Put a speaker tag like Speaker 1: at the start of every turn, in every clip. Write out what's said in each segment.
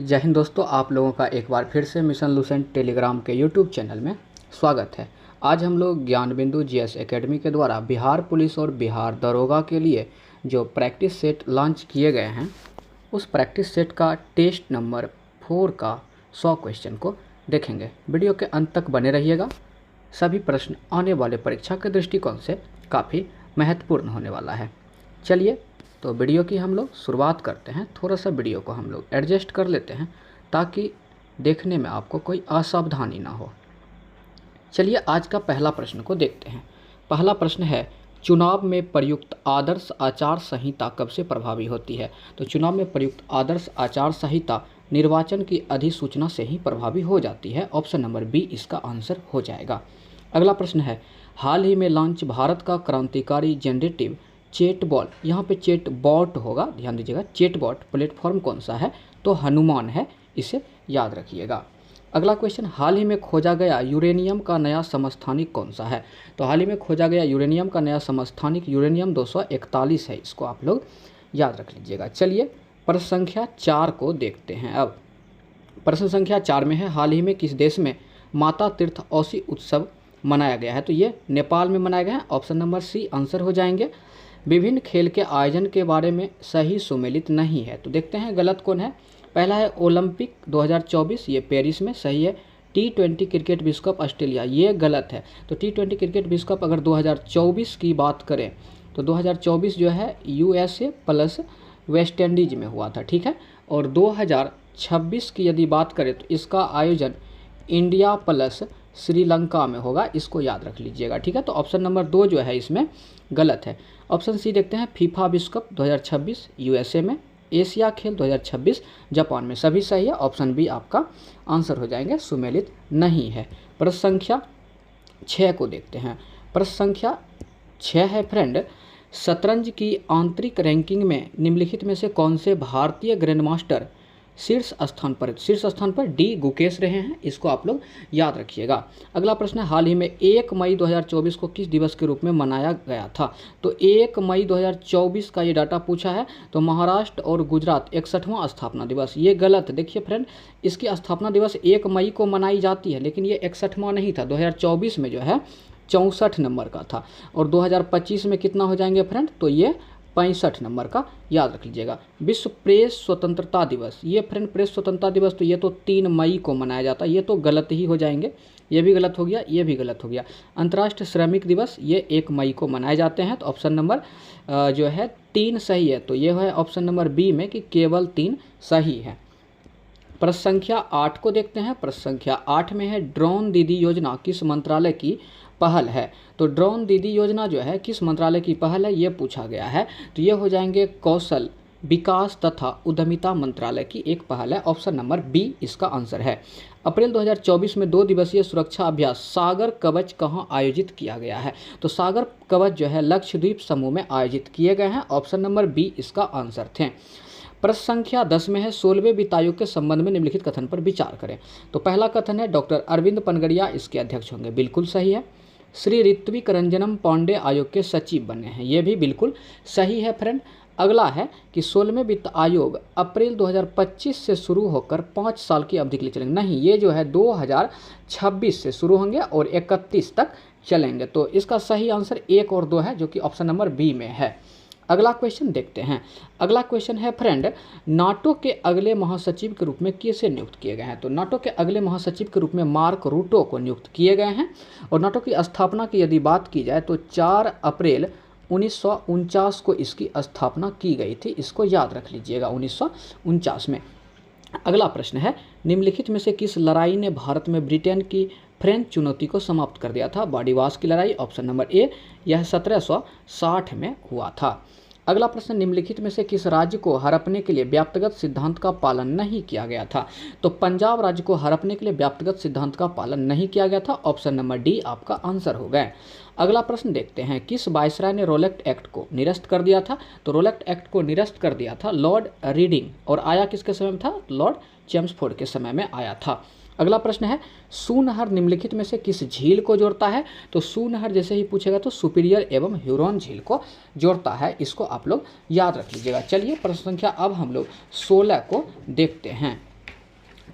Speaker 1: जय हिंद दोस्तों, आप लोगों का एक बार फिर से मिशन लूसेंट टेलीग्राम के यूट्यूब चैनल में स्वागत है। आज हम लोग ज्ञान बिंदु जीएस एकेडमी के द्वारा बिहार पुलिस और बिहार दरोगा के लिए जो प्रैक्टिस सेट लॉन्च किए गए हैं, उस प्रैक्टिस सेट का टेस्ट नंबर 4 का 100 क्वेश्चन को देखेंगे। वीडियो के अंत तक बने रहिएगा। सभी प्रश्न आने वाले परीक्षा के दृष्टिकोण से काफ़ी महत्वपूर्ण होने वाला है। चलिए तो वीडियो की हम लोग शुरुआत करते हैं। थोड़ा सा वीडियो को हम लोग एडजस्ट कर लेते हैं ताकि देखने में आपको कोई असावधानी ना हो। चलिए आज का पहला प्रश्न को देखते हैं। पहला प्रश्न है, चुनाव में प्रयुक्त आदर्श आचार संहिता कब से प्रभावी होती है? तो चुनाव में प्रयुक्त आदर्श आचार संहिता निर्वाचन की अधिसूचना से ही प्रभावी हो जाती है। ऑप्शन नंबर बी इसका आंसर हो जाएगा। अगला प्रश्न है, हाल ही में लॉन्च भारत का क्रांतिकारी जनरेटिव चैटबॉट, यहाँ पे चैटबॉट होगा, ध्यान दीजिएगा, चैटबॉट प्लेटफॉर्म कौन सा है? तो हनुमान है, इसे याद रखिएगा। अगला क्वेश्चन, हाल ही में खोजा गया यूरेनियम का नया समस्थानिक कौन सा है? तो हाल ही में खोजा गया यूरेनियम का नया समस्थानिक यूरेनियम 241 है, इसको आप लोग याद रख लीजिएगा। चलिए प्रश्न संख्या 4 को देखते हैं। अब प्रश्न संख्या 4 में है, हाल ही में किस देश में माता तीर्थ औसी उत्सव मनाया गया है? तो ये नेपाल में मनाया गया है। ऑप्शन नंबर सी आंसर हो जाएंगे। विभिन्न खेल के आयोजन के बारे में सही सुमेलित नहीं है, तो देखते हैं गलत कौन है। पहला है ओलंपिक 2024, ये पेरिस में सही है। T20 क्रिकेट विश्व कप ऑस्ट्रेलिया, ये गलत है। तो T20 क्रिकेट विश्व कप अगर 2024 की बात करें तो 2024 जो है USA प्लस वेस्ट इंडीज में हुआ था, ठीक है। और 2026 की यदि बात करें तो इसका आयोजन इंडिया प्लस श्रीलंका में होगा, इसको याद रख लीजिएगा, ठीक है। तो ऑप्शन नंबर 2 जो है इसमें गलत है। ऑप्शन सी देखते हैं, फीफा विश्व कप 2026 USA में, एशिया खेल 2026 जापान में, सभी सही है। ऑप्शन बी आपका आंसर हो जाएंगे, सुमेलित नहीं है। प्रश्न संख्या 6 को देखते हैं। प्रश्न संख्या 6 है फ्रेंड, शतरंज की आंतरिक रैंकिंग में निम्नलिखित में से कौन से भारतीय ग्रैंड मास्टर शीर्ष स्थान पर डी गुकेश रहे हैं, इसको आप लोग याद रखिएगा। अगला प्रश्न है, हाल ही में 1 मई 2024 को किस दिवस के रूप में मनाया गया था? तो 1 मई 2024 का ये डाटा पूछा है, तो महाराष्ट्र और गुजरात 61वां स्थापना दिवस, ये गलत। देखिए फ्रेंड, इसकी स्थापना दिवस 1 मई को मनाई जाती है, लेकिन ये 61वां नहीं था। 2024 में जो है 64 नंबर का था, और 2025 में कितना हो जाएंगे फ्रेंड? तो ये 65 नंबर का, याद रख लीजिएगा। विश्व प्रेस स्वतंत्रता दिवस, ये फ्रेंड प्रेस स्वतंत्रता दिवस तो ये तो 3 मई को मनाया जाता है, ये तो गलत ही हो जाएंगे। ये भी गलत हो गया, ये भी गलत हो गया। अंतर्राष्ट्रीय श्रमिक दिवस ये 1 मई को मनाए जाते हैं, तो ऑप्शन नंबर जो है 3 सही है। तो ये है ऑप्शन नंबर बी में कि केवल 3 सही है। प्रश्न संख्या 8 को देखते हैं। प्रश्न संख्या 8 में है, ड्रोन दीदी योजना किस मंत्रालय की पहल है? तो ड्रोन दीदी योजना जो है किस मंत्रालय की पहल है, ये पूछा गया है। तो ये हो जाएंगे कौशल विकास तथा उद्यमिता मंत्रालय की एक पहल है। ऑप्शन नंबर बी इसका आंसर है। अप्रैल 2024 में 2 दिवसीय सुरक्षा अभ्यास सागर कवच कहाँ आयोजित किया गया है? तो सागर कवच जो है लक्षद्वीप समूह में आयोजित किए गए हैं। ऑप्शन नंबर बी इसका आंसर थे। प्रश्न संख्या 10 में है, 16वें वित्त आयोग के संबंध में निम्नलिखित कथन पर विचार करें। तो पहला कथन है, डॉक्टर अरविंद पनगड़िया इसके अध्यक्ष होंगे, बिल्कुल सही है। श्री ऋत्विक रंजनम पांडे आयोग के सचिव बने हैं, ये भी बिल्कुल सही है फ्रेंड। अगला है कि 16वें वित्त आयोग अप्रैल 2025 से शुरू होकर 5 साल की अवधि के लिए चलेंगे। नहीं, ये जो है 2026 से शुरू होंगे और 31 तक चलेंगे। तो इसका सही आंसर 1 और 2 है, जो कि ऑप्शन नंबर बी में है। अगला क्वेश्चन देखते हैं। अगला क्वेश्चन है फ्रेंड, नाटो के अगले महासचिव के रूप में किसे नियुक्त किए गए हैं? तो नाटो के अगले महासचिव के रूप में मार्क रूटो को नियुक्त किए गए हैं। और नाटो की स्थापना की यदि बात की जाए तो 4 अप्रैल 1949 को इसकी स्थापना की गई थी, इसको याद रख लीजिएगा, 1949 में। अगला प्रश्न है, निम्नलिखित में से किस लड़ाई ने भारत में ब्रिटेन की फ्रेंच चुनौती को समाप्त कर दिया था? बाड़ीवास की लड़ाई, ऑप्शन नंबर ए, यह 1760 में हुआ था। अगला प्रश्न, निम्नलिखित में से किस राज्य को हड़पने के लिए व्याप्तगत सिद्धांत का पालन नहीं किया गया था? तो पंजाब राज्य को हड़पने के लिए व्याप्तगत सिद्धांत का पालन नहीं किया गया था। ऑप्शन नंबर डी आपका आंसर हो गया। अगला प्रश्न देखते हैं, किस वायसराय ने रोलेक्ट एक्ट को निरस्त कर दिया था? तो रोलेक्ट एक्ट को निरस्त कर दिया था लॉर्ड रीडिंग, और आया किसके समय में था? लॉर्ड चेम्सफोर्ड के समय में आया था। अगला प्रश्न है, सूनहर निम्नलिखित में से किस झील को जोड़ता है? तो सूनहर जैसे ही पूछेगा तो सुपीरियर एवं ह्यूरॉन झील को जोड़ता है, इसको आप लोग याद रख लीजिएगा। चलिए प्रश्न संख्या अब हम लोग 16 को देखते हैं।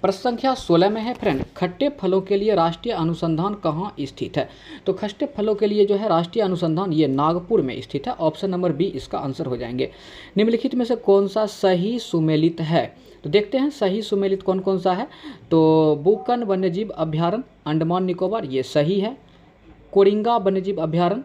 Speaker 1: प्रश्न संख्या 16 में है फ्रेंड, खट्टे फलों के लिए राष्ट्रीय अनुसंधान कहाँ स्थित है? तो खट्टे फलों के लिए जो है राष्ट्रीय अनुसंधान ये नागपुर में स्थित है। ऑप्शन नंबर बी इसका आंसर हो जाएंगे। निम्नलिखित में से कौन सा सही सुमेलित है? तो देखते हैं सही सुमेलित कौन कौन सा है। तो बुकन वन्यजीव अभ्यारण्य अंडमान निकोबार ये सही है। कोरिंगा वन्यजीव अभ्यारण्य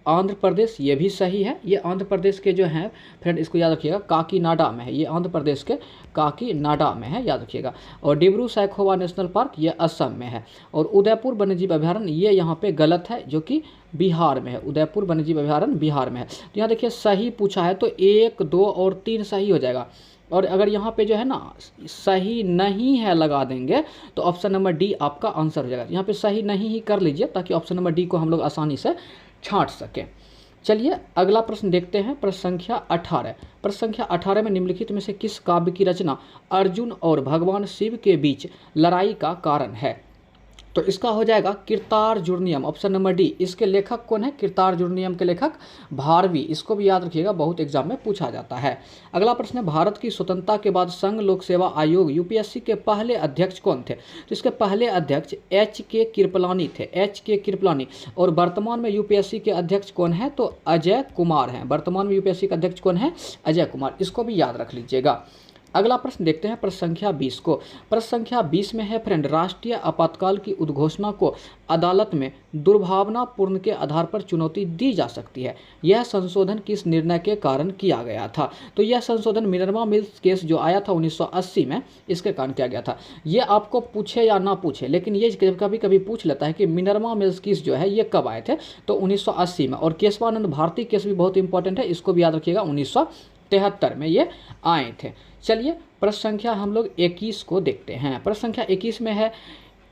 Speaker 1: आंध्र प्रदेश ये भी सही है। ये आंध्र प्रदेश के जो हैं फ्रेंड इसको याद रखिएगा, काकीनाडा में है। ये आंध्र प्रदेश के काकीनाडा में है, याद रखिएगा। और डिब्रू सैखोवा नेशनल पार्क ये असम में है। और उदयपुर वन्यजीव अभ्यारण्य ये यहाँ पे गलत है, जो कि बिहार में है। उदयपुर वन्यजीव अभ्यारण्य बिहार में है। तो यहाँ देखिए सही पूछा है तो 1, 2 और 3 सही हो जाएगा। और अगर यहाँ पे जो है ना सही नहीं है लगा देंगे तो ऑप्शन नंबर डी आपका आंसर हो जाएगा। यहाँ पे सही नहीं ही कर लीजिए ताकि ऑप्शन नंबर डी को हम लोग आसानी से छांट सकें। चलिए अगला प्रश्न देखते हैं, प्रश्न संख्या 18। प्रश्न संख्या 18 में निम्नलिखित में से किस काव्य की रचना अर्जुन और भगवान शिव के बीच लड़ाई का कारण है? तो इसका हो जाएगा कीर्तार्जुनीयम, ऑप्शन नंबर डी। इसके लेखक कौन है? कीर्तार्जुनीयम के लेखक भारवी। इसको भी याद रखिएगा, बहुत एग्जाम में पूछा जाता है। अगला प्रश्न है, भारत की स्वतंत्रता के बाद संघ लोक सेवा आयोग यूपीएससी के पहले अध्यक्ष कौन थे? तो इसके पहले अध्यक्ष एच.के. कृपलानी थे, एच.के. कृपलानी। और वर्तमान में यूपीएससी के अध्यक्ष कौन है? तो अजय कुमार हैं। वर्तमान में यूपीएससी के अध्यक्ष कौन है? अजय कुमार। इसको भी याद रख लीजिएगा। अगला प्रश्न देखते हैं प्रश्न संख्या 20 को। प्रश्न संख्या 20 में है फ्रेंड, राष्ट्रीय आपातकाल की उद्घोषणा को अदालत में दुर्भावनापूर्ण के आधार पर चुनौती दी जा सकती है। यह संशोधन किस निर्णय के कारण किया गया था? तो यह संशोधन मिनर्वा मिल्स केस जो आया था 1980 में, इसके कारण किया गया था। ये आपको पूछे या ना पूछे, लेकिन ये कभी कभी पूछ लेता है कि मिनर्वा मिल्स केस जो है ये कब आए थे? तो 1980 में। और केशवानंद भारती केस भी बहुत इंपॉर्टेंट है, इसको भी याद रखिएगा, 1973 में ये आए थे। चलिए प्रश्न संख्या हम लोग 21 को देखते हैं। प्रश्न संख्या 21 में है,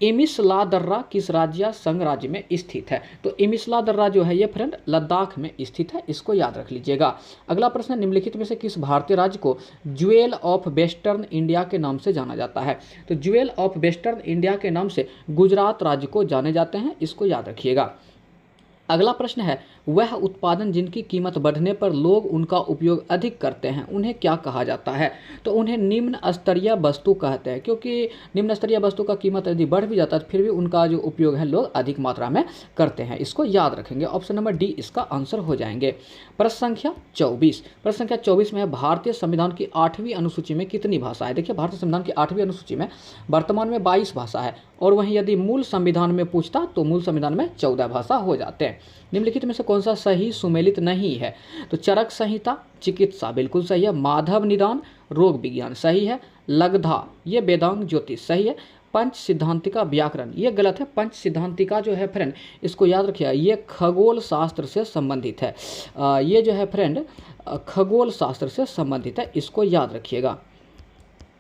Speaker 1: इमिसला दर्रा किस राज्य संघ राज्य में स्थित है? तो इमिसला दर्रा जो है ये फ्रेंड लद्दाख में स्थित है, इसको याद रख लीजिएगा। अगला प्रश्न, निम्नलिखित में से किस भारतीय राज्य को ज्वेल ऑफ वेस्टर्न इंडिया के नाम से जाना जाता है? तो ज्वेल ऑफ वेस्टर्न इंडिया के नाम से गुजरात राज्य को जाने जाते हैं, इसको याद रखिएगा। अगला प्रश्न है, वह उत्पादन जिनकी कीमत बढ़ने पर लोग उनका उपयोग अधिक करते हैं उन्हें क्या कहा जाता है? तो उन्हें निम्न स्तरीय वस्तु कहते हैं, क्योंकि निम्न स्तरीय वस्तु का कीमत यदि बढ़ भी जाता है फिर भी उनका जो उपयोग है लोग अधिक मात्रा में करते हैं, इसको याद रखेंगे। ऑप्शन नंबर डी इसका आंसर हो जाएंगे। प्रश्न संख्या 24। प्रश्न संख्या 24 में है, भारतीय संविधान की 8वीं अनुसूची में कितनी भाषा है? देखिए भारतीय संविधान की 8वीं अनुसूची में वर्तमान में 22 भाषा है, और वहीं यदि मूल संविधान में पूछता तो मूल संविधान में 14 भाषा हो जाते हैं। निम्नलिखित में से कौन सा सही सुमेलित नहीं है? तो चरक संहिता चिकित्सा बिल्कुल सही है। माधव निदान रोग विज्ञान सही है। लगधा ये वेदांग ज्योतिष सही है। पंच सिद्धांतिका व्याकरण ये गलत है। पंच सिद्धांतिका जो है फ्रेंड इसको याद रखिएगा, ये खगोल शास्त्र से संबंधित है। ये जो है फ्रेंड खगोल शास्त्र से संबंधित है, इसको याद रखिएगा।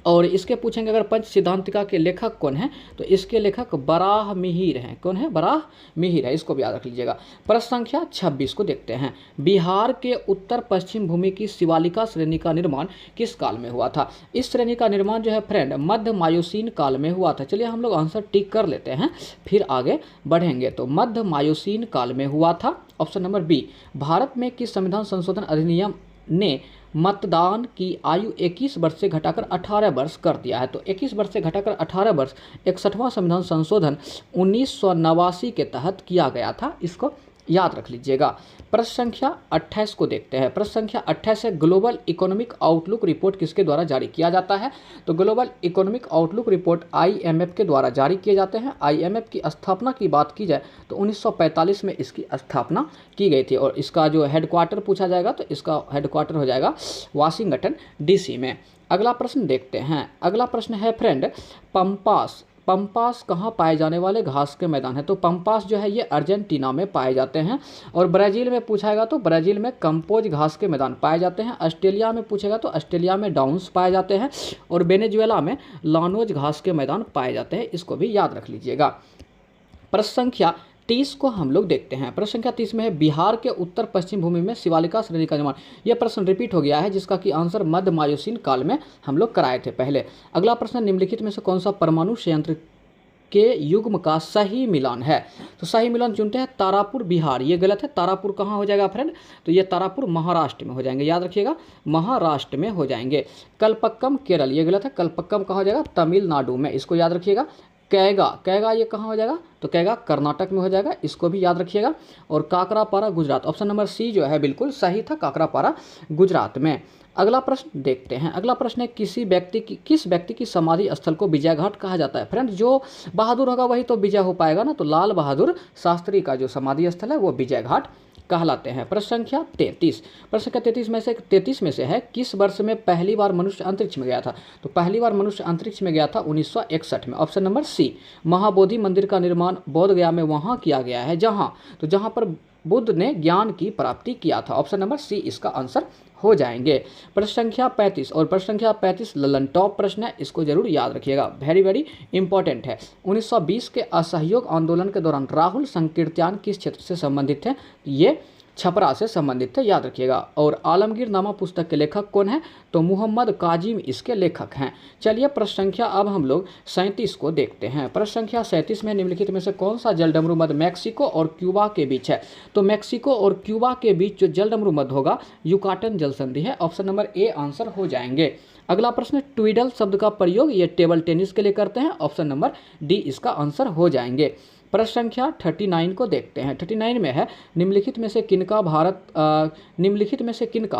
Speaker 1: और इसके पूछेंगे अगर पंच सिद्धांतिका के लेखक कौन है? तो इसके लेखक बराह मिहिर हैं। कौन है? बराह मिहिर है, इसको भी याद रख लीजिएगा। प्रश्न संख्या 26 को देखते हैं। बिहार के उत्तर पश्चिम भूमि की शिवालिका श्रेणी का निर्माण किस काल में हुआ था? इस श्रेणी का निर्माण जो है फ्रेंड मध्य मायोसीन काल में हुआ था। चलिए हम लोग आंसर टिक कर लेते हैं, फिर आगे बढ़ेंगे। तो मध्य मायोसीन काल में हुआ था, ऑप्शन नंबर बी। भारत में किस संविधान संशोधन अधिनियम ने मतदान की आयु 21 वर्ष से घटाकर 18 वर्ष कर दिया है? तो 21 वर्ष से घटाकर 18 वर्ष 61वां संविधान संशोधन 1989 के तहत किया गया था, इसको याद रख लीजिएगा। प्रश्न संख्या 28 को देखते हैं। प्रश्न संख्या 28 है, ग्लोबल इकोनॉमिक आउटलुक रिपोर्ट किसके द्वारा जारी किया जाता है? तो global economic outlook report IMF के द्वारा जारी किए जाते हैं। IMF की स्थापना की बात की जाए तो 1945 में इसकी स्थापना की गई थी, और इसका जो हेडक्वार्टर पूछा जाएगा तो इसका हेडक्वार्टर हो जाएगा वाशिंगटन DC में। अगला प्रश्न देखते हैं। अगला प्रश्न है फ्रेंड, पंपास कहाँ पाए जाने वाले घास के मैदान है? तो पंपास जो है ये अर्जेंटीना में पाए जाते हैं। और ब्राज़ील में पूछाएगा तो ब्राज़ील में कंपोज घास के मैदान पाए जाते हैं। ऑस्ट्रेलिया में पूछेगा तो ऑस्ट्रेलिया में डाउन्स पाए जाते हैं। और वेनेजुएला में लानोज घास के मैदान पाए जाते हैं, इसको भी याद रख लीजिएगा। प्रश्न संख्या 30 को हम लोग देखते हैं। प्रश्न संख्या 30 में है, बिहार के उत्तर पश्चिम भूमि में शिवालिका श्रेणी का निर्माण। यह प्रश्न रिपीट हो गया है, जिसका कि आंसर मध्य मायोसीन काल में हम लोग कराए थे पहले। अगला प्रश्न, निम्नलिखित में से कौन सा परमाणु संयंत्र के युग्म का सही मिलान है। तो सही मिलान चुनते हैं तारापुर बिहार, ये गलत है। तारापुर कहाँ हो जाएगा फ्रेंड, तो ये तारापुर महाराष्ट्र में हो जाएंगे, याद रखिएगा महाराष्ट्र में हो जाएंगे। कल्पक्कम केरल, ये गलत है। कल्पक्कम कहाँ हो जाएगा, तमिलनाडु में, इसको याद रखिएगा। कैगा, कैगा ये कहाँ हो जाएगा, तो कैगा कर्नाटक में हो जाएगा, इसको भी याद रखिएगा। और Kakrapar Gujarat, option number C जो है बिल्कुल सही था, काकरापारा गुजरात में। अगला प्रश्न देखते हैं। अगला प्रश्न है किस व्यक्ति की समाधि स्थल को विजय घाट कहा जाता है। फ्रेंड जो बहादुर होगा वही तो विजय हो पाएगा ना, तो लाल बहादुर शास्त्री का जो समाधि स्थल है वो विजय घाट कहलाते हैं। प्रश्न संख्या 33, प्रश्न संख्या 33 में से है किस वर्ष में पहली बार मनुष्य अंतरिक्ष में गया था। तो पहली बार मनुष्य अंतरिक्ष में गया था 1961 में, ऑप्शन नंबर सी। महाबोधि मंदिर का निर्माण बोध गया में वहाँ किया गया है जहाँ पर बुद्ध ने ज्ञान की प्राप्ति किया था, ऑप्शन नंबर सी इसका आंसर हो जाएंगे। प्रश्न संख्या 35, और प्रश्न संख्या 35 ललन टॉप प्रश्न है, इसको जरूर याद रखिएगा, वेरी वेरी इंपॉर्टेंट है। 1920 के असहयोग आंदोलन के दौरान राहुल संकीर्त्यान किस क्षेत्र से संबंधित है, ये छपरा से संबंधित है, याद रखिएगा। और आलमगीर नामा पुस्तक के लेखक कौन है, तो मोहम्मद काजिम इसके लेखक हैं। चलिए प्रश्न संख्या अब हम लोग 37 को देखते हैं। प्रश्न संख्या 37 में निम्नलिखित में से कौन सा जलडमरू मध्य मैक्सिको और क्यूबा के बीच है। तो मैक्सिको और क्यूबा के बीच जो जलडमरू मध्य होगा युकाटन जल संधि है, ऑप्शन नंबर ए आंसर हो जाएंगे। अगला प्रश्न ट्विडल शब्द का प्रयोग ये टेबल टेनिस के लिए करते हैं, ऑप्शन नंबर डी इसका आंसर हो जाएंगे। प्रश्न संख्या 39 को देखते हैं। 39 में है निम्नलिखित में से किनका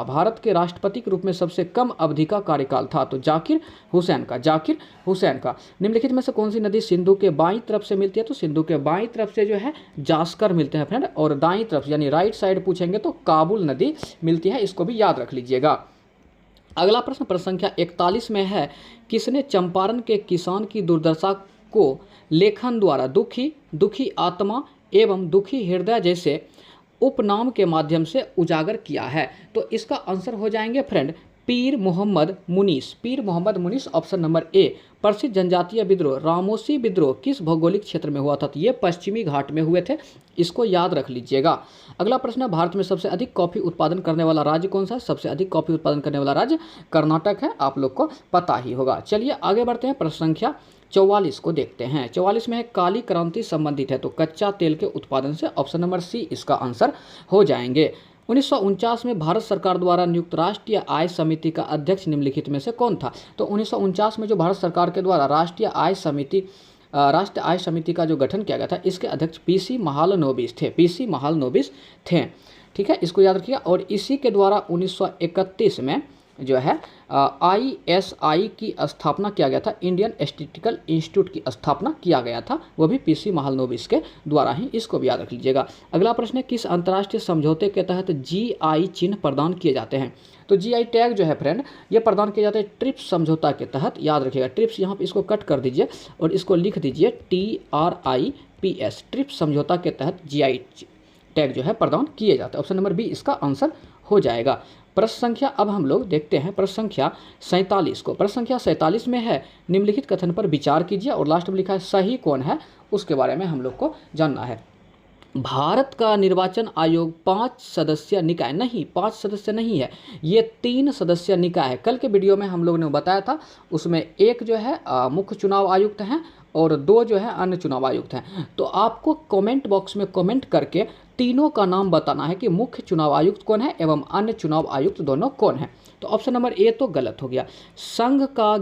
Speaker 1: भारत के राष्ट्रपति के रूप में सबसे कम अवधि का कार्यकाल था। तो जाकिर हुसैन का। निम्नलिखित में से कौन सी नदी सिंधु के बाईं तरफ से मिलती है। तो सिंधु के बाईं तरफ से जो है जास्कर मिलते हैं फ्रेंड, और दाईं तरफ यानी राइट साइड पूछेंगे तो काबुल नदी मिलती है, इसको भी याद रख लीजिएगा। अगला प्रश्न प्रश्न संख्या 41 में है किसने चंपारण के किसान की दुर्दशा को लेखन द्वारा दुखी आत्मा एवं दुखी हृदय जैसे उपनाम के माध्यम से उजागर किया है। तो इसका आंसर हो जाएंगे friend Pir Mohammad मुनीस, option number A. प्रसिद्ध जनजातीय विद्रोह रामोसी विद्रोह किस भौगोलिक क्षेत्र में हुआ था। तो ये पश्चिमी घाट में हुए थे, इसको याद रख लीजिएगा। अगला प्रश्न है भारत में सबसे अधिक कॉफी उत्पादन करने वाला राज्य कौन सा है। सबसे अधिक कॉफी उत्पादन करने वाला राज्य कर्नाटक है, आप लोग को पता ही होगा। चलिए आगे बढ़ते हैं, प्रश्न संख्या 44 को देखते हैं। 44 में है काली क्रांति संबंधित है, तो कच्चा तेल के उत्पादन से, ऑप्शन नंबर सी इसका आंसर हो जाएंगे। 1949 में भारत सरकार द्वारा नियुक्त राष्ट्रीय आय समिति का अध्यक्ष निम्नलिखित में से कौन था। तो 1949 में जो भारत सरकार के द्वारा राष्ट्रीय आय समिति का जो गठन किया गया था, इसके अध्यक्ष पीसी महालनोबिस थे, ठीक है, इसको याद रखिएगा। और इसी के द्वारा 1931 में जो है ISI की स्थापना किया गया था, इंडियन स्टैटिस्टिकल इंस्टीट्यूट की स्थापना किया गया था, वो भी पीसी महालनोबिस के द्वारा ही, इसको भी याद रख लीजिएगा। अगला प्रश्न है किस अंतर्राष्ट्रीय समझौते के तहत GI चिन्ह प्रदान किए जाते हैं। तो GI टैग जो है फ्रेंड ये प्रदान किए जाते हैं ट्रिप्स समझौता के तहत, याद रखिएगा। ट्रिप्स यहाँ पे इसको कट कर दीजिए और इसको लिख दीजिए TRIPS, ट्रिप्स समझौता के तहत GI टैग जो है प्रदान किए जाते हैं, ऑप्शन नंबर बी इसका आंसर हो जाएगा। प्रश्न संख्या अब हम लोग देखते हैं प्रश्न संख्या 47 को। प्रश्न संख्या 47 में है निम्नलिखित कथन पर विचार कीजिए, और लास्ट में लिखा है सही कौन है, उसके बारे में हम लोग को जानना है। भारत का निर्वाचन आयोग 5 सदस्य निकाय नहीं है, ये 3 सदस्य निकाय है। कल के वीडियो में हम लोग ने बताया था, उसमें एक जो है मुख्य चुनाव आयुक्त हैं और 2 जो है अन्य चुनाव आयुक्त हैं। तो आपको कमेंट बॉक्स में कमेंट करके तीनों का नाम बताना है कि मुख्य चुनाव आयुक्त कौन है एवं अन्य चुनाव आयुक्त दोनों कौन है। तो ऑप्शन नंबर ए तो गलत हो गया। संघ का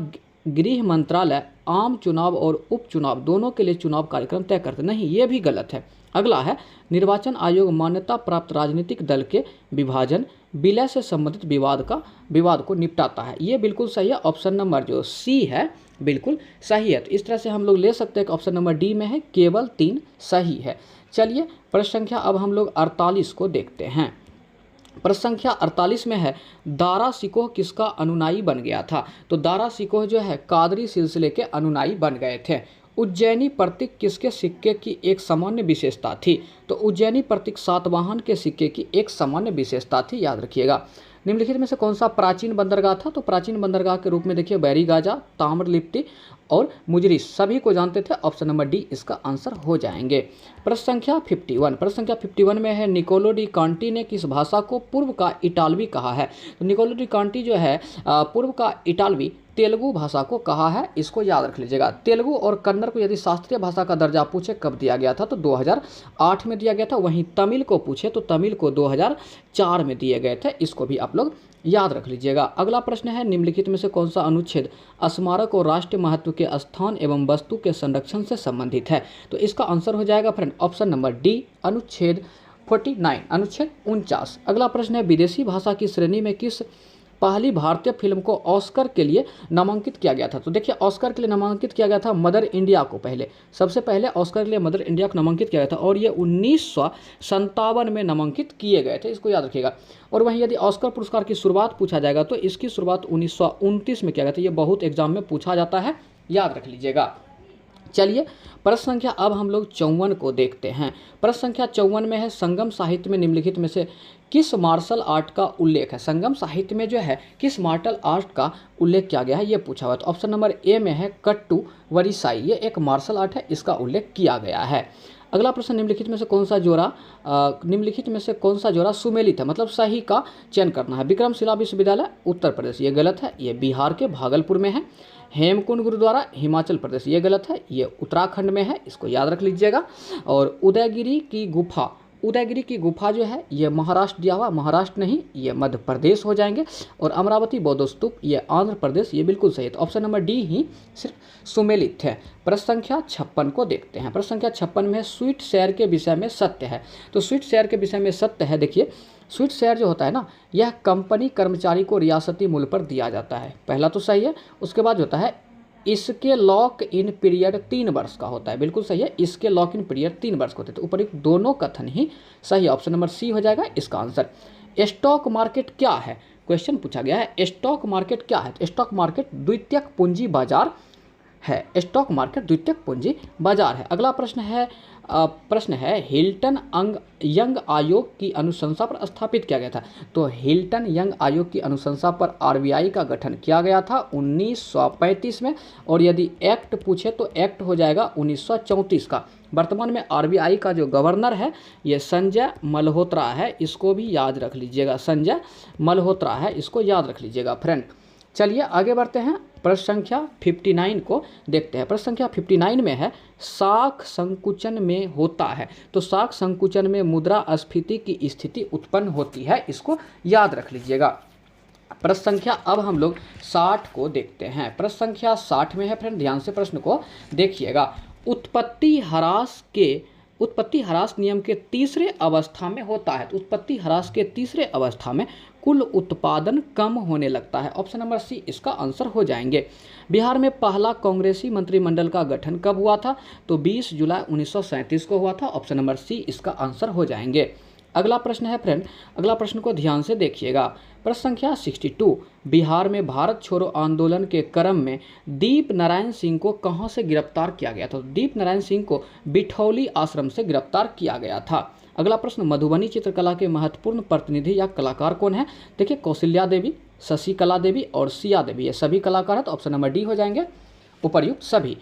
Speaker 1: गृह मंत्रालय आम चुनाव और उपचुनाव दोनों के लिए चुनाव कार्यक्रम तय करते, नहीं ये भी गलत है। अगला है निर्वाचन आयोग मान्यता प्राप्त राजनीतिक दल के विभाजन विलय से संबंधित विवाद को निपटाता है, ये बिल्कुल सही है। ऑप्शन नंबर जो सी है बिल्कुल सही है। तो इस तरह से हम लोग ले सकते हैं कि ऑप्शन नंबर डी में है, केवल 3 सही है। चलिए प्रश्न संख्या अब हम लोग 48 को देखते हैं। प्रश्न संख्या 48 में है दारा सिकोह किसका अनुनायी बन गया था। तो दारा सिकोह जो है कादरी सिलसिले के अनुनायी बन गए थे। उज्जैनी प्रतीक किसके सिक्के की एक सामान्य विशेषता थी। तो उज्जैनी प्रतीक सातवाहन के सिक्के की एक सामान्य विशेषता थी, याद रखिएगा। निम्नलिखित में से कौन सा प्राचीन बंदरगाह था। तो प्राचीन बंदरगाह के रूप में देखिए बैरीगाजा, ताम्रलिप्ति और मुजरी सभी को जानते थे। ऑप्शन नंबर डी इसका आंसर हो जाएंगे। प्रश्न संख्या 51, प्रश्न संख्या 51 में है निकोलो डी कांटी ने किस भाषा को पूर्व का इटालवी कहा है? तो निकोलो डी कांटी जो है पूर्व का इटालवी तेलुगु भाषा को कहा है, इसको याद रख लीजिएगा। तेलुगु और कन्नड़ को यदि शास्त्रीय भाषा का दर्जा पूछे कब दिया गया था, तो 2008 में दिया गया था। वहीं तमिल को पूछे तो तमिल को 2004 में दिए गए थे, इसको भी आप लोग याद रख लीजिएगा। अगला प्रश्न है निम्नलिखित में से कौन सा अनुच्छेद स्मारक और राष्ट्रीय महत्व के स्थान एवं वस्तु के संरक्षण से संबंधित है? तो इसका आंसर हो जाएगा फ्रेंड ऑप्शन नंबर डी अनुच्छेद 49, अनुच्छेद 49। अगला प्रश्न है विदेशी भाषा की श्रेणी में किस पहली भारतीय फिल्म को ऑस्कर के लिए नामांकित किया गया था? तो देखिए ऑस्कर के लिए नामांकित किया गया था मदर इंडिया को, सबसे पहले ऑस्कर के लिए मदर इंडिया को नामांकित किया गया था और ये 1957 में नामांकित किए गए थे, इसको याद रखिएगा। और वहीं यदि ऑस्कर पुरस्कार की शुरुआत पूछा जाएगा तो इसकी शुरुआत 1929 में किया गया था। ये बहुत एग्जाम में पूछा जाता है, याद रख लीजिएगा। चलिए प्रश्न संख्या अब हम लोग 54 को देखते हैं। प्रश्न संख्या 54 में है संगम साहित्य में निम्नलिखित में से किस मार्शल आर्ट का उल्लेख है? संगम साहित्य में जो है किस मार्शल आर्ट का उल्लेख किया गया है, ये पूछा हुआ है। तो ऑप्शन नंबर ए में है कट्टू वरिसाई, ये एक मार्शल आर्ट है, इसका उल्लेख किया गया है। अगला प्रश्न निम्नलिखित में से कौन सा जोड़ा सुमेलित है, मतलब सही का चयन करना है? विक्रमशिला विश्वविद्यालय उत्तर प्रदेश, ये गलत है, ये बिहार के भागलपुर में है। हेमकुंड गुरुद्वारा हिमाचल प्रदेश, ये गलत है, ये उत्तराखंड में है, इसको याद रख लीजिएगा। और उदयगिरी की गुफा जो है ये महाराष्ट्र दिया हुआ, महाराष्ट्र नहीं, ये मध्य प्रदेश हो जाएंगे। और अमरावती बौद्ध स्तूप ये आंध्र प्रदेश, ये बिल्कुल सही है। तो ऑप्शन नंबर डी ही सिर्फ सुमेलित है। प्रश्न संख्या 56 को देखते हैं। प्रश्न संख्या 56 में स्वीट शेयर के विषय में सत्य है। तो स्वीट शेयर के विषय में सत्य है, देखिए स्वीट शेयर जो होता है ना, यह कंपनी कर्मचारी को रियासती मूल्य पर दिया जाता है, पहला तो सही है। उसके बाद होता है इसके लॉक इन पीरियड 3 वर्ष का होता है, बिल्कुल सही है, इसके लॉक इन पीरियड 3 वर्ष का होते हैं। तो ऊपर दोनों कथन ही सही है, ऑप्शन नंबर सी हो जाएगा इसका आंसर। स्टॉक मार्केट क्या है, क्वेश्चन पूछा गया है स्टॉक मार्केट क्या है? तो स्टॉक मार्केट द्वितीयक पूंजी बाजार है, स्टॉक मार्केट द्वितीयक पूंजी बाजार है। अगला प्रश्न है हिल्टन यंग आयोग की अनुशंसा पर स्थापित किया गया था। तो हिल्टन यंग आयोग की अनुशंसा पर आरबीआई का गठन किया गया था 1935 में। और यदि एक्ट पूछे तो एक्ट हो जाएगा 1934 का। वर्तमान में आरबीआई का जो गवर्नर है ये संजय मल्होत्रा है, इसको भी याद रख लीजिएगा, संजय मल्होत्रा है, इसको याद रख लीजिएगा फ्रेंड। चलिए आगे बढ़ते हैं, प्रश्न संख्या 59 को देखते हैं। प्रश्न संख्या 59 में है साख संकुचन में होता है। तो साख संकुचन में मुद्रास्फीति की स्थिति उत्पन्न होती है, इसको याद रख लीजिएगा। प्रश्न संख्या अब हम लोग 60 को देखते हैं। प्रश्न संख्या 60 में है फ्रेंड, ध्यान से प्रश्न को देखिएगा। उत्पत्ति ह्रास नियम के तीसरे अवस्था में होता है। तो उत्पत्ति ह्रास के तीसरे अवस्था में कुल उत्पादन कम होने लगता है, ऑप्शन नंबर सी इसका आंसर हो जाएंगे। बिहार में पहला कांग्रेसी मंत्रिमंडल का गठन कब हुआ था? तो 20 जुलाई 1937 को हुआ था, ऑप्शन नंबर सी इसका आंसर हो जाएंगे। अगला प्रश्न है फ्रेंड, अगला प्रश्न को ध्यान से देखिएगा। प्रश्न संख्या 62, बिहार में भारत छोड़ो आंदोलन के क्रम में दीप नारायण सिंह को कहां से गिरफ्तार किया गया था? दीप नारायण सिंह को बिठौली आश्रम से गिरफ्तार किया गया था। अगला प्रश्न, मधुबनी चित्रकला के महत्वपूर्ण प्रतिनिधि या कलाकार कौन है? देखिए कौशल्या देवी, शशिकला देवी और सिया देवी, ये सभी कलाकार हैं, तो ऑप्शन नंबर डी हो जाएंगे उपर्युक्त सभी।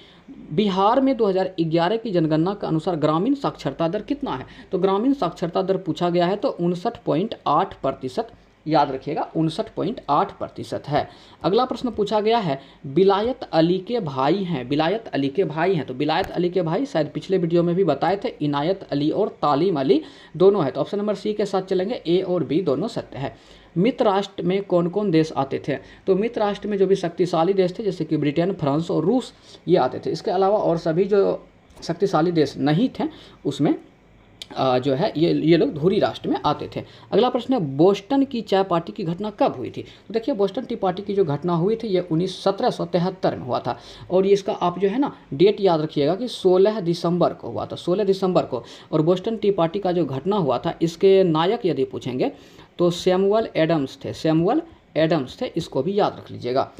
Speaker 1: बिहार में 2011 की जनगणना के अनुसार ग्रामीण साक्षरता दर कितना है? तो ग्रामीण साक्षरता दर पूछा गया है तो 59.8%, याद रखिएगा 59.8% है। अगला प्रश्न पूछा गया है विलायत अली के भाई हैं, विलायत अली के भाई हैं। तो विलायत अली के भाई शायद पिछले वीडियो में भी बताए थे, इनायत अली और तालीम अली दोनों है, तो ऑप्शन नंबर सी के साथ चलेंगे, ए और बी दोनों सत्य है। मित्र राष्ट्र में कौन कौन देश आते थे? तो मित्र राष्ट्र में जो भी शक्तिशाली देश थे जैसे कि ब्रिटेन, फ्रांस और रूस, ये आते थे। इसके अलावा और सभी जो शक्तिशाली देश नहीं थे उसमें जो है ये लोग धुरी राष्ट्र में आते थे। अगला प्रश्न है बोस्टन की चाय पार्टी की घटना कब हुई थी? तो देखिए बोस्टन टी पार्टी की जो घटना हुई थी ये 1773 में हुआ था, और ये इसका आप जो है ना डेट याद रखिएगा कि 16 दिसंबर को हुआ था, 16 दिसंबर को। और बोस्टन टी पार्टी का जो घटना हुआ था इसके नायक यदि पूछेंगे तो सैमुअल एडम्स थे, इसको भी याद रख लीजिएगा।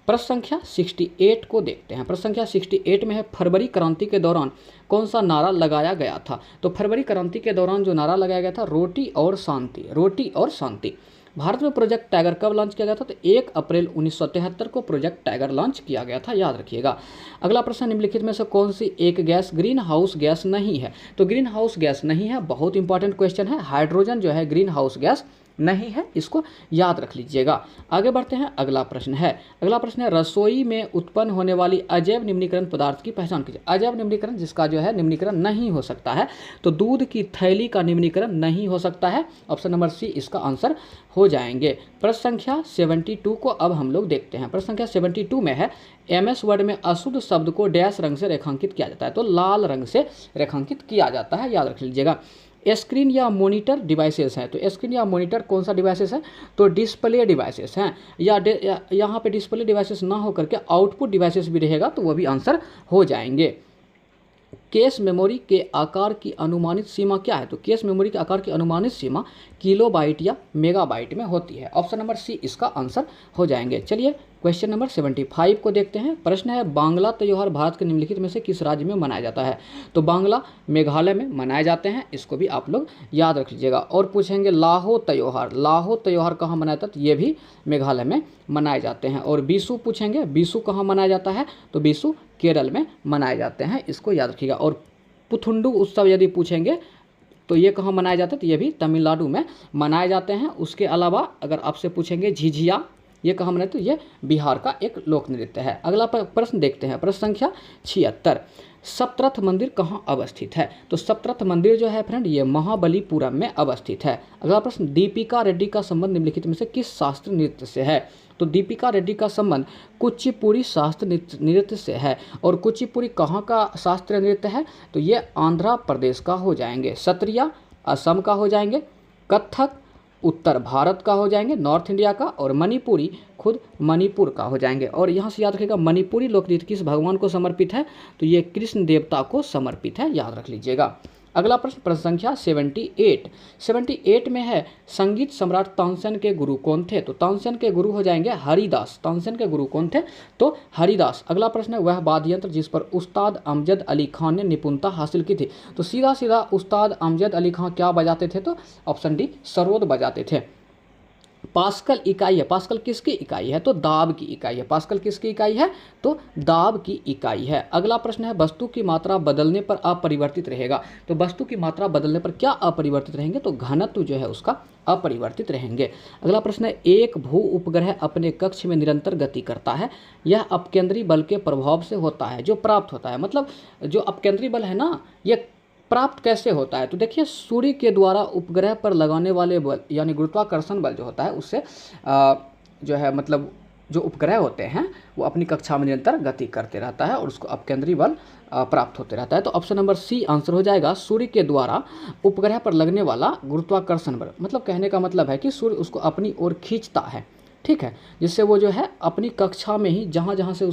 Speaker 1: प्रश्न संख्या 68 को देखते हैं। प्रश्न संख्या 68 में है फरवरी क्रांति के दौरान कौन सा नारा लगाया गया था? तो फरवरी क्रांति के दौरान जो नारा लगाया गया था रोटी और शांति, रोटी और शांति। भारत में प्रोजेक्ट टाइगर कब लॉन्च किया गया था? तो 1 अप्रैल 1973 को प्रोजेक्ट टाइगर लॉन्च किया गया था, याद रखिएगा। अगला प्रश्न, निम्नलिखित में से कौन सी एक गैस ग्रीन हाउस गैस नहीं है? तो ग्रीन हाउस गैस नहीं है, बहुत इंपॉर्टेंट क्वेश्चन है। हाइड्रोजन जो है ग्रीन हाउस गैस नहीं है, इसको याद रख लीजिएगा। आगे बढ़ते हैं, अगला प्रश्न है रसोई में उत्पन्न होने वाली अजैव निम्नीकरण पदार्थ की पहचान कीजिए। अजैव निम्नीकरण जिसका जो है निम्नीकरण नहीं हो सकता है, तो दूध की थैली का निम्नीकरण नहीं हो सकता है। ऑप्शन नंबर सी इसका आंसर हो जाएंगे। प्रश्न संख्या 72 को अब हम लोग देखते हैं। प्रश्न संख्या 72 में है, MS वर्ड में अशुद्ध शब्द को डैश रंग से रेखांकित किया जाता है? तो लाल रंग से रेखांकित किया जाता है, याद रख लीजिएगा। स्क्रीन या मॉनिटर डिवाइसेस हैं, तो स्क्रीन या मॉनिटर कौन सा डिवाइसेस है? तो डिस्प्ले डिवाइसेस हैं, या यहाँ पे डिस्प्ले डिवाइसेस ना हो करके आउटपुट डिवाइसेस भी रहेगा, तो वो भी आंसर हो जाएंगे। कैश मेमोरी के आकार की अनुमानित सीमा क्या है? तो कैश मेमोरी के आकार की अनुमानित सीमा किलोबाइट या मेगाबाइट में होती है। ऑप्शन नंबर सी इसका आंसर हो जाएंगे। चलिए क्वेश्चन नंबर 75 को देखते हैं। प्रश्न है, बांग्ला त्यौहार भारत के निम्नलिखित में से किस राज्य में मनाया जाता है? तो बांग्ला मेघालय में मनाए जाते हैं, इसको भी आप लोग याद रख लीजिएगा। और पूछेंगे लाहो त्यौहार कहाँ मनाया जाता है? तो ये भी मेघालय में मनाए जाते हैं। और बीसू पूछेंगे, बीसू कहाँ मनाया जाता है? तो बीसू केरल में मनाए जाते हैं, इसको याद रखिएगा। और पुथुंडू उत्सव यदि पूछेंगे तो ये कहाँ मनाए जाते हैं? तो ये भी तमिलनाडु में मनाए जाते हैं। उसके अलावा अगर आपसे पूछेंगे झिझिया, ये कहाँ मनाए? तो ये बिहार का एक लोक नृत्य है। अगला प्रश्न देखते हैं, प्रश्न संख्या 76, सप्तरथ मंदिर कहाँ अवस्थित है? तो सप्तरथ मंदिर जो है फ्रेंड ये महाबलीपुरम में अवस्थित है। अगला प्रश्न, दीपिका रेड्डी का संबंध निम्नलिखित में से किस शास्त्रीय नृत्य से है? तो दीपिका रेड्डी का संबंध कुचिपुड़ी शास्त्रीय नृत्य से है। और कुचिपुड़ी कहाँ का शास्त्रीय नृत्य है? तो ये आंध्र प्रदेश का हो जाएंगे। सत्रिया असम का हो जाएंगे। कथक उत्तर भारत का हो जाएंगे, नॉर्थ इंडिया का। और मणिपुरी खुद मणिपुर का हो जाएंगे। और यहाँ से याद रखिएगा, मणिपुरी लोकनृत्य किस भगवान को समर्पित है? तो ये कृष्ण देवता को समर्पित है, याद रख लीजिएगा। अगला प्रश्न, प्रश्न संख्या 78 में है, संगीत सम्राट तानसेन के गुरु कौन थे? तो तानसेन के गुरु हो जाएंगे हरिदास। तानसेन के गुरु कौन थे? तो हरिदास। अगला प्रश्न है, वह वाद्य यंत्र जिस पर उस्ताद अमजद अली खान ने निपुणता हासिल की थी? तो सीधा उस्ताद अमजद अली खान क्या बजाते थे? तो ऑप्शन डी सरोद बजाते थे। पास्कल इकाई है, पास्कल किसकी इकाई है? तो दाब की इकाई है। पास्कल किसकी इकाई है? तो दाब की इकाई है। अगला प्रश्न है, वस्तु की मात्रा बदलने पर अपरिवर्तित रहेगा? तो वस्तु की मात्रा बदलने पर क्या अपरिवर्तित रहेंगे? तो घनत्व जो है उसका अपरिवर्तित रहेंगे। अगला प्रश्न है, एक भू उपग्रह अपने कक्ष में निरंतर गति करता है, यह अपकेंद्री बल के प्रभाव से होता है जो प्राप्त होता है। मतलब जो अपकेंद्री बल है ना, ये प्राप्त कैसे होता है? तो देखिए, सूर्य के द्वारा उपग्रह पर लगाने वाले बल यानी गुरुत्वाकर्षण बल जो होता है उससे जो है मतलब जो उपग्रह होते हैं वो अपनी कक्षा में निरंतर गति करते रहता है और उसको अपकेंद्री बल प्राप्त होते रहता है। तो ऑप्शन नंबर सी आंसर हो जाएगा, सूर्य के द्वारा उपग्रह पर लगने वाला गुरुत्वाकर्षण बल। मतलब कहने का मतलब है कि सूर्य उसको अपनी ओर खींचता है, ठीक है, जिससे वो जो है अपनी कक्षा में ही जहाँ जहाँ से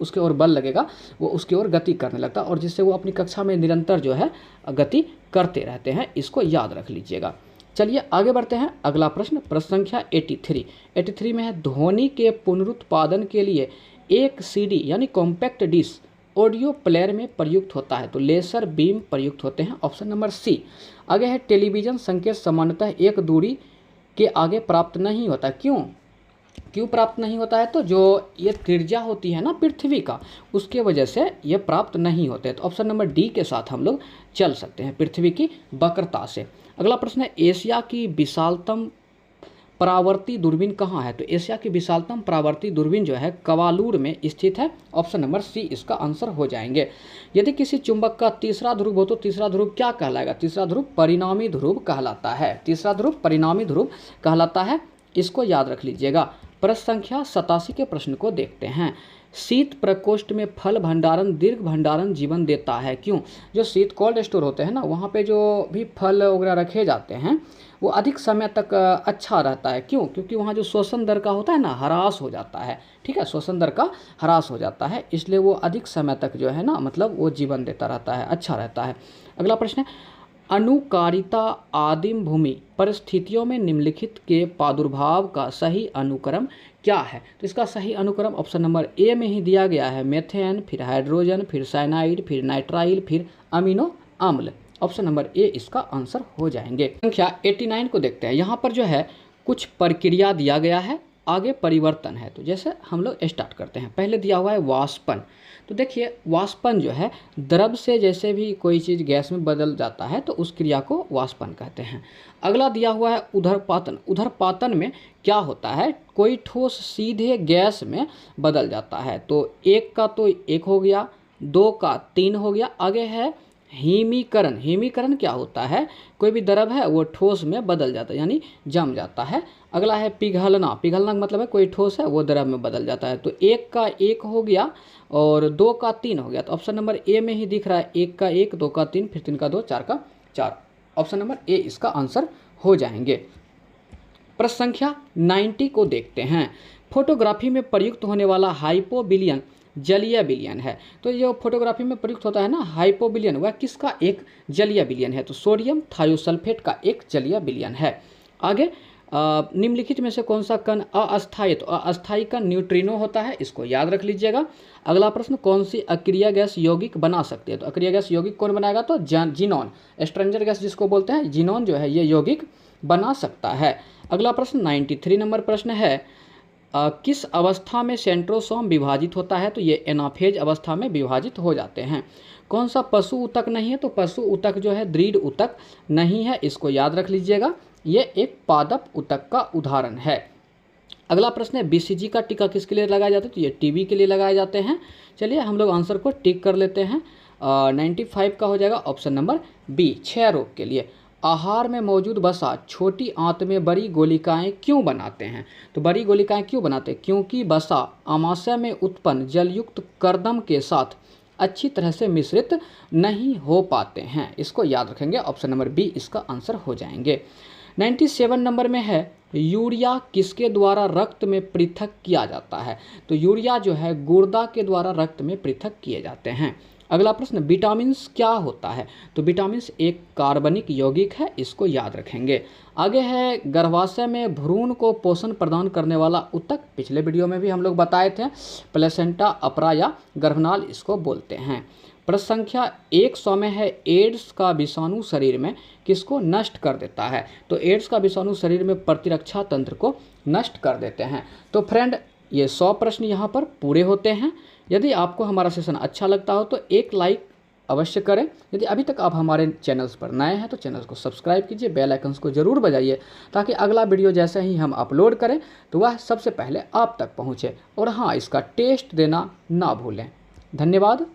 Speaker 1: उसके ओर बल लगेगा वो उसकी ओर गति करने लगता है, और जिससे वो अपनी कक्षा में निरंतर जो है गति करते रहते हैं, इसको याद रख लीजिएगा। चलिए आगे बढ़ते हैं। अगला प्रश्न, प्रश्न संख्या 83 में है, ध्वनि के पुनरुत्पादन के लिए एक CD यानी कॉम्पैक्ट डिस्क ऑडियो प्लेयर में प्रयुक्त होता है? तो लेसर बीम प्रयुक्त होते हैं, ऑप्शन नंबर सी। आगे है, टेलीविज़न संकेत सामान्यतः एक दूरी के आगे प्राप्त नहीं होता, क्यों प्राप्त नहीं होता है? तो जो ये त्रिज्या होती है ना पृथ्वी का, उसके वजह से ये प्राप्त नहीं होते। तो ऑप्शन नंबर डी के साथ हम लोग चल सकते हैं, पृथ्वी की वक्रता से। अगला प्रश्न है, एशिया की विशालतम परावर्ती दूरबीन कहाँ है? तो एशिया की विशालतम परावर्ती दूरबीन जो है कवालूर में स्थित है, ऑप्शन नंबर सी इसका आंसर हो जाएंगे। यदि किसी चुंबक का तीसरा ध्रुव हो तो तीसरा ध्रुव क्या कहलाएगा? तीसरा ध्रुव परिणामी ध्रुव कहलाता है। तीसरा ध्रुव परिणामी ध्रुव कहलाता है, इसको याद रख लीजिएगा। प्रश्न संख्या 87 के प्रश्न को देखते हैं। शीत प्रकोष्ठ में फल भंडारण दीर्घ भंडारण जीवन देता है, क्यों? जो शीत कोल्ड स्टोर होते हैं ना, वहाँ पे जो भी फल वगैरह रखे जाते हैं वो अधिक समय तक अच्छा रहता है, क्यों? क्योंकि वहाँ जो शोषण दर का होता है ना, ह्रास हो जाता है, ठीक है, शोषण दर का ह्रास हो जाता है, इसलिए वो अधिक समय तक जो है ना मतलब वो जीवन देता रहता है, अच्छा रहता है। अगला प्रश्न है, अनुकारिता आदिम भूमि परिस्थितियों में निम्नलिखित के प्रादुर्भाव का सही अनुक्रम क्या है? तो इसका सही अनुक्रम ऑप्शन नंबर ए में ही दिया गया है, मेथेन, फिर हाइड्रोजन, फिर साइनाइड, फिर नाइट्राइल, फिर अमीनो अम्ल। ऑप्शन नंबर ए इसका आंसर हो जाएंगे। संख्या 89 को देखते हैं। यहाँ पर जो है कुछ प्रक्रिया दिया गया है, आगे परिवर्तन है। तो जैसे हम लोग स्टार्ट करते हैं, पहले दिया हुआ है वाष्पन। तो देखिए वाष्पन जो है द्रव से जैसे भी कोई चीज़ गैस में बदल जाता है तो उस क्रिया को वाष्पन कहते हैं। अगला दिया हुआ है उदरपातन। उदरपातन में क्या होता है, कोई ठोस सीधे गैस में बदल जाता है। तो एक का तो एक हो गया, दो का तीन हो गया। आगे है हिमीकरण। हिमीकरण क्या होता है, कोई भी द्रव है वो ठोस में बदल जाता है यानी जम जाता है। अगला है पिघलना। पिघलना का मतलब है कोई ठोस है वो द्रव में बदल जाता है। तो एक का एक हो गया और दो का तीन हो गया। तो ऑप्शन नंबर ए में ही दिख रहा है, एक का एक, दो का तीन, फिर तीन का दो, चार का चार। ऑप्शन नंबर ए इसका आंसर हो जाएंगे। प्रश्न संख्या 90 को देखते हैं। फोटोग्राफी में प्रयुक्त होने वाला हाइपोबिलियन जलीय विलयन है। तो ये फोटोग्राफी में प्रयुक्त होता है ना हाइपोबिलियन, वह किसका एक जलीय विलयन है। तो सोडियम थायोसल्फेट का एक जलीय विलयन है। आगे निम्नलिखित में से कौन सा कण अस्थायी, तो अस्थायी कण न्यूट्रिनो होता है, इसको याद रख लीजिएगा। अगला प्रश्न, कौन सी अक्रिय गैस यौगिक बना सकती है। तो अक्रिय गैस यौगिक कौन बनाएगा, तो जिनोन, स्ट्रेंजर गैस जिसको बोलते हैं, जिनोन जो है ये यौगिक बना सकता है। अगला प्रश्न 93 नंबर प्रश्न है, किस अवस्था में सेंट्रोसोम विभाजित होता है। तो ये एनाफेज अवस्था में विभाजित हो जाते हैं। कौन सा पशु ऊतक नहीं है, तो पशु ऊतक जो है दृढ़ ऊतक नहीं है, इसको याद रख लीजिएगा। ये एक पादप ऊतक का उदाहरण है। अगला प्रश्न है, बीसीजी का टीका किसके लिए लगाया जाता है। तो ये टीबी के लिए लगाए जाते हैं। चलिए हम लोग आंसर को टिक कर लेते हैं। 95 का हो जाएगा ऑप्शन नंबर बी, क्षय रोग के लिए। आहार में मौजूद वसा छोटी आंत में बड़ी गोलिकाएं क्यों बनाते हैं। तो बड़ी गोलिकाएं क्यों बनाते हैं, क्योंकि वसा आमाशय में उत्पन्न जलयुक्त कर्दम के साथ अच्छी तरह से मिश्रित नहीं हो पाते हैं। इसको याद रखेंगे, ऑप्शन नंबर बी इसका आंसर हो जाएंगे। 97 नंबर में है, यूरिया किसके द्वारा रक्त में पृथक किया जाता है। तो यूरिया जो है गुर्दा के द्वारा रक्त में पृथक किए जाते हैं। अगला प्रश्न, विटामिन्स क्या होता है। तो विटामिन्स एक कार्बनिक यौगिक है, इसको याद रखेंगे। आगे है, गर्भाशय में भ्रूण को पोषण प्रदान करने वाला ऊतक, पिछले वीडियो में भी हम लोग बताए थे, प्लेसेंटा अपरा या गर्भनाल इसको बोलते हैं। प्रश्न संख्या 100 में है, एड्स का विषाणु शरीर में किसको नष्ट कर देता है। तो एड्स का विषाणु शरीर में प्रतिरक्षा तंत्र को नष्ट कर देते हैं। तो फ्रेंड ये 100 प्रश्न यहाँ पर पूरे होते हैं। यदि आपको हमारा सेशन अच्छा लगता हो तो एक लाइक अवश्य करें। यदि अभी तक आप हमारे चैनल्स पर नए हैं तो चैनल को सब्सक्राइब कीजिए, बेल आइकन्स को जरूर बजाइए ताकि अगला वीडियो जैसे ही हम अपलोड करें तो वह सबसे पहले आप तक पहुँचे। और हाँ, इसका टेस्ट देना ना भूलें। धन्यवाद।